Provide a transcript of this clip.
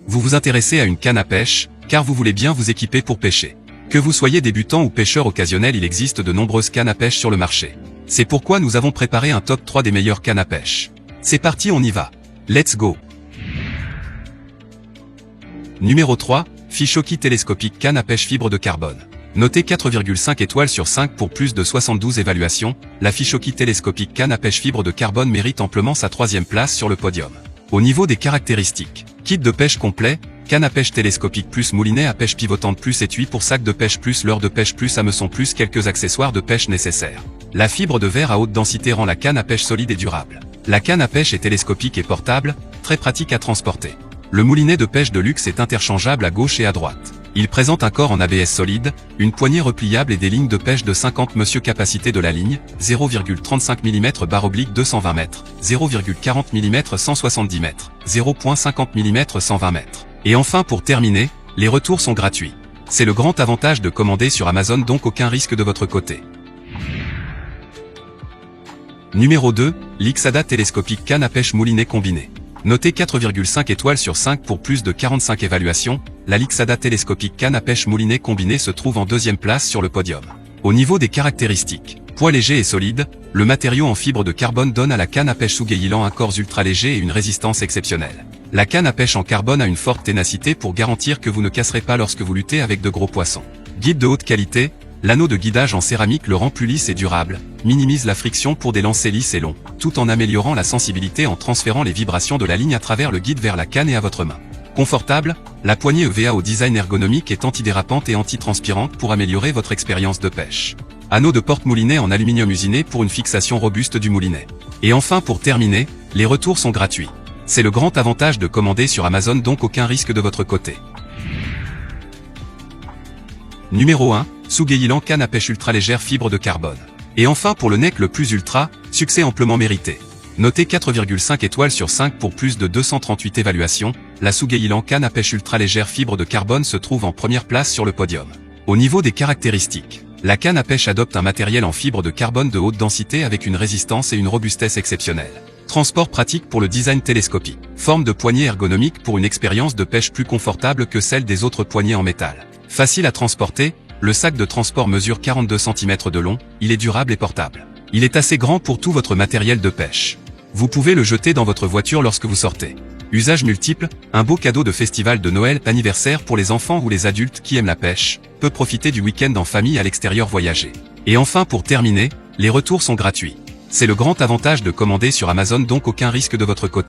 Vous vous intéressez à une canne à pêche, car vous voulez bien vous équiper pour pêcher. Que vous soyez débutant ou pêcheur occasionnel, il existe de nombreuses cannes à pêche sur le marché. C'est pourquoi nous avons préparé un top 3 des meilleures cannes à pêche. C'est parti, on y va. Let's go. Numéro 3, Fishoki télescopique canne à pêche fibre de carbone. Notée 4,5 étoiles sur 5 pour plus de 72 évaluations, la Fishoki télescopique canne à pêche fibre de carbone mérite amplement sa 3e place sur le podium. Au niveau des caractéristiques, kit de pêche complet, canne à pêche télescopique plus moulinet à pêche pivotante plus étui pour sac de pêche plus leurre de pêche plus hameçon plus quelques accessoires de pêche nécessaires. La fibre de verre à haute densité rend la canne à pêche solide et durable. La canne à pêche est télescopique et portable, très pratique à transporter. Le moulinet de pêche de luxe est interchangeable à gauche et à droite. Il présente un corps en ABS solide, une poignée repliable et des lignes de pêche de 50 m. Capacité de la ligne, 0,35 mm / 220 m, 0,40 mm 170 m, 0,50 mm 120 m. Et enfin pour terminer, les retours sont gratuits. C'est le grand avantage de commander sur Amazon, donc aucun risque de votre côté. Numéro 2, Lixada télescopique canne à pêche moulinet combiné. Notée 4,5 étoiles sur 5 pour plus de 45 évaluations, la Lixada télescopique canne à pêche moulinet combiné se trouve en 2e place sur le podium. Au niveau des caractéristiques, poids léger et solide, le matériau en fibre de carbone donne à la canne à pêche Sugeilan un corps ultra léger et une résistance exceptionnelle. La canne à pêche en carbone a une forte ténacité pour garantir que vous ne casserez pas lorsque vous luttez avec de gros poissons. Guide de haute qualité, l'anneau de guidage en céramique le rend plus lisse et durable, minimise la friction pour des lancers lisses et longs, tout en améliorant la sensibilité en transférant les vibrations de la ligne à travers le guide vers la canne et à votre main. Confortable, la poignée EVA au design ergonomique est antidérapante et antitranspirante pour améliorer votre expérience de pêche. Anneau de porte-moulinet en aluminium usiné pour une fixation robuste du moulinet. Et enfin pour terminer, les retours sont gratuits. C'est le grand avantage de commander sur Amazon, donc aucun risque de votre côté. Numéro 1, Sugeilan canne à pêche ultra légère fibre de carbone. Et enfin pour le NEC le plus ultra, succès amplement mérité. Notée 4,5 étoiles sur 5 pour plus de 238 évaluations, la Sugeilan canne à pêche ultra légère fibre de carbone se trouve en première place sur le podium. Au niveau des caractéristiques, la canne à pêche adopte un matériel en fibre de carbone de haute densité avec une résistance et une robustesse exceptionnelles. Transport pratique pour le design télescopique. Forme de poignée ergonomique pour une expérience de pêche plus confortable que celle des autres poignées en métal. Facile à transporter, le sac de transport mesure 42 cm de long, il est durable et portable. Il est assez grand pour tout votre matériel de pêche. Vous pouvez le jeter dans votre voiture lorsque vous sortez. Usage multiple, un beau cadeau de festival de Noël, anniversaire pour les enfants ou les adultes qui aiment la pêche, peut profiter du week-end en famille à l'extérieur voyager. Et enfin pour terminer, les retours sont gratuits. C'est le grand avantage de commander sur Amazon, donc aucun risque de votre côté.